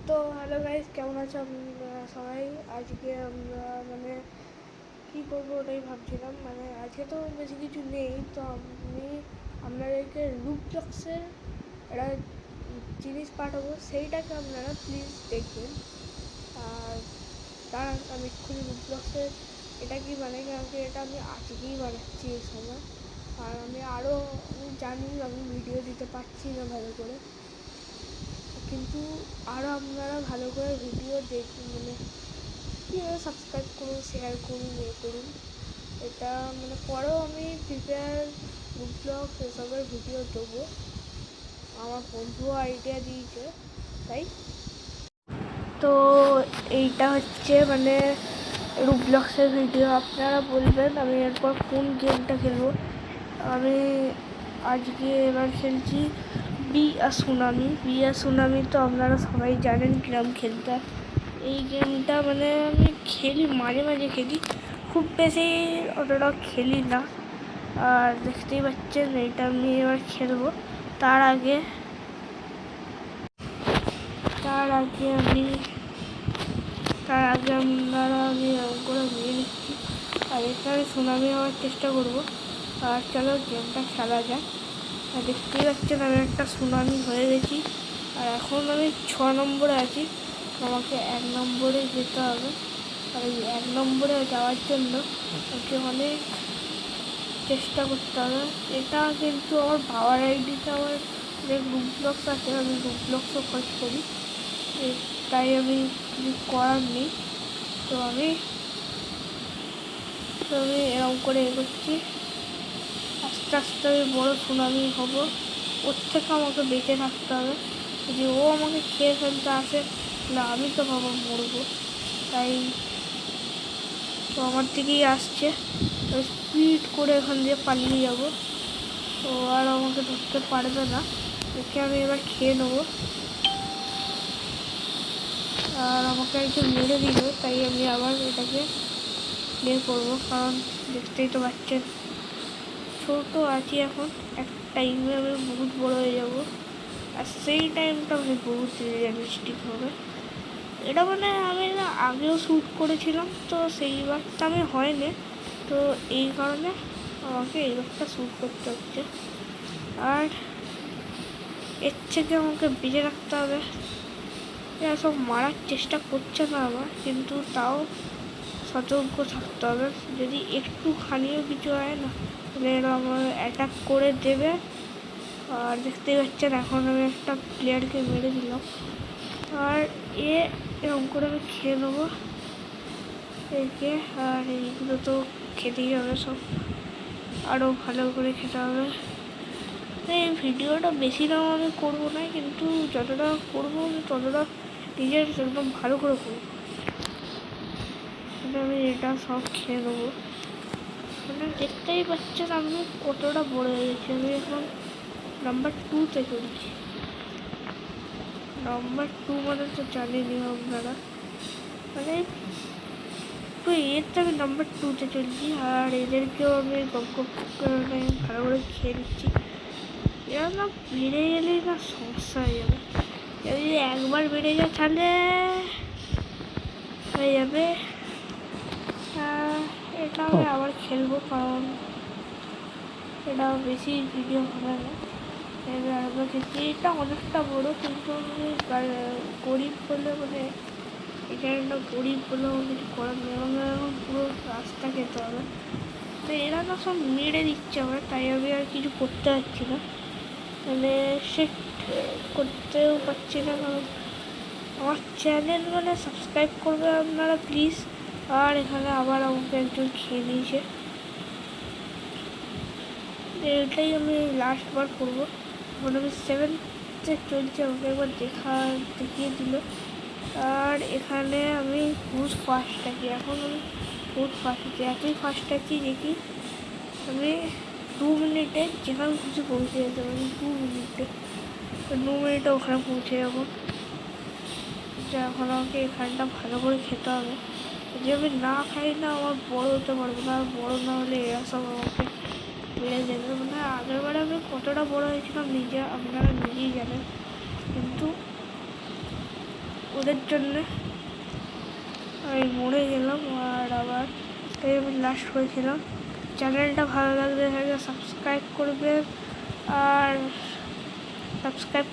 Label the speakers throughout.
Speaker 1: তো hello guys, কেমন আছো আপনারা সবাই? আজকে আমরা কী করবো ওটাই ভাবছিলাম। আজকে তো বেশি কিছু নেই, তো আমি আপনাদেরকে রুবলক্সের একটা জিনিস পাঠাবো, সেইটাকে আপনারা প্লিজ দেখবেন। আর দাঁড়ান, আমি এক্ষুনি রুবলক্সের এটা কি কারণ এটা আমি আজকেই বানাচ্ছি এই সময়। আর আমি জানি আমি ভিডিও দিতে পারছি না ভালো করে, কিন্তু আরও আপনারা ভালো করে ভিডিও দেখুন, কীভাবে সাবস্ক্রাইব করুন, শেয়ার করুন, করুন। এটা পরেও আমি প্রিপেয়ার রুবলক্স এসবের ভিডিও দেবো। আমার বন্ধুও আইডিয়া দিয়েছে তাই। তো এইটা হচ্ছে রুবলক্সের ভিডিও। আপনারা বলবেন আমি এরপর কোন গেমটা খেলবো। আমি আজকে এবার খেলছি বি আ সুনামি। তো আপনারা সবাই জানেন কিরম খেলতে। এই গেমটা আমি খেলি, মাঝে মাঝে খেলি, খুব বেশি অতটা খেলি না। আর দেখতেই পাচ্ছেন এইটা আমি এবার খেলবো। তার আগে আপনারা আমি করে নিয়ে নিচ্ছি। আর এখানে সুনামি হওয়ার চেষ্টা করবো। আর চলো গেমটা খেলা যাক। আর দেখতেই পাচ্ছেন আমি একটা সুনামি হয়ে গেছি। আর এখন আমি 6 নম্বরে আছি। আমাকে 1 নম্বরে যেতে হবে। আর এই 1 নম্বরে যাওয়ার জন্য আমাকে অনেক চেষ্টা করতে হবে। এটা কিন্তু আমার বাবার আইডিতে আমার অনেক রুবলক্স আছে, আমি রুবলক্সও খোঁজ করি, তাই আমি কিছু করার নেই। তো আমি এরকম করে এগোচ্ছি। আস্তে আস্তে আমি বড়ো সুনামি হব। ওর থেকে আমাকে বেঁচে থাকতে হবে। যদি ও আমাকে খেয়ে ফেলতে আসে তাহলে আমি তো বাবা মরবো। তাই তো আমার দিকেই আসছে, স্পিড করে এখান দিয়ে পালিয়ে যাব। তো আর আমাকে ধরতে পারবে না। একে আমি এবার খেয়ে নেবো। আর আমাকে একজন মেরে দিল, তাই আমি আবার এটাকে বের করবো। কারণ দেখতেই তো পাচ্ছেন ছোট আছি এখন, এক টাইমে আমি বহুত বড় হয়ে যাব। আর সেই টাইমটা বহুত রিয়েলিস্টিক হবে। এটা আমি আগেও শ্যুট করেছিলাম, তো সেইবারটা আমি হয়নি, তো এই কারণে আমাকে এইবারটা শ্যুট করতে হচ্ছে। আর এর থেকে আমাকে বেঁচে রাখতে হবে। এরা সব মারার চেষ্টা করছে না আমার, কিন্তু তাও সতর্ক থাকতে হবে। যদি একটুখানিও কিছু হয় না তাহলে এরা আমার অ্যাটাক করে দেবে। আর দেখতেই পাচ্ছেন এখন আমি একটা প্লেয়ারকে মেরে দিলাম। আর এরকম করে আমি খেয়ে নেবো একে। আর এইগুলো তো খেতেই হবে, সব আরও ভালো করে খেতে হবে। এই ভিডিওটা বেশি দাম আমি করবো না, কিন্তু যতটা করবো ততটা নিজের একদম ভালো করে করবো। আমি এটা সব খেয়ে নেবো। দেখতেই পাচ্ছেন আমি কতটা বড় হয়ে গেছি। আমি এখন নাম্বার 2-তে চলছি। নাম্বার 2 তো জানেনি আপনারা, তো এরটা আমি নাম্বার 2-তে চলছি। আর এদেরকেও আমি গপ ভালো করে খেয়ে নিচ্ছি। এরা না বেড়ে গেলেই না সমস্যা হয়ে যাবে। যদি একবার বেড়ে যায় তাহলে হয়ে যাবে। এটা আমি আবার খেলবো, কারণ এটা বেশি ভিডিও হবে না। একবার খেলছি, এটা অনেকটা বড়ো, কিন্তু আমি গরিব বলে এটা একটা গরিব বলেও কিছু করার নেই। এখন পুরো রাস্তা খেতে হবে। তো এরা না সব মেরে দিচ্ছে আমার, তাই আমি আর কিছু করতে পারছি না। সেট করতেও পারছি না, কারণ আমার চ্যানেল সাবস্ক্রাইব করবে আপনারা প্লিজ। আর এখানে আবার আমাকে একজন খেয়ে নিয়েছে। এটাই আমি লাস্টবার করবো। এখন আমি 7-তে চলছে, আমাকে একবার দেখিয়ে দিল। আর এখানে আমি বহুত ফাস্ট আছি, এখন আমি বহুত ফাস্ট আছি, এতই ফাস্ট আছি যে কি আমি 2 মিনিটে যেখানে খুশি পৌঁছে যেতে পারি। 2 মিনিটে ওখানে পৌঁছে যাবো। এখন আমাকে এখানটা ভালো করে খেতে হবে। যদি আমি না খাই না, আমার বড় হতে পারবো না। বড় না হলে এরা সব আমাকে বেড়ে যাবে। আগেরবারে আমি কতটা বড় হয়েছিলাম আপনারা নিজেই জানেন, কিন্তু ওদের জন্যে আমি মরে গেলাম। আর আবার তাই আমি লাস্ট হয়েছিলাম। চ্যানেলটা ভালো লাগলে সাবস্ক্রাইব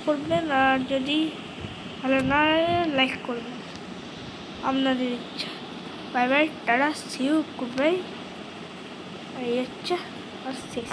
Speaker 1: করবেন আর যদি ভালো না লাগে লাইক করবেন, আপনাদের ইচ্ছা। Bye bye, tata, see you, good bye. এই হচ্ছে আর শেষ।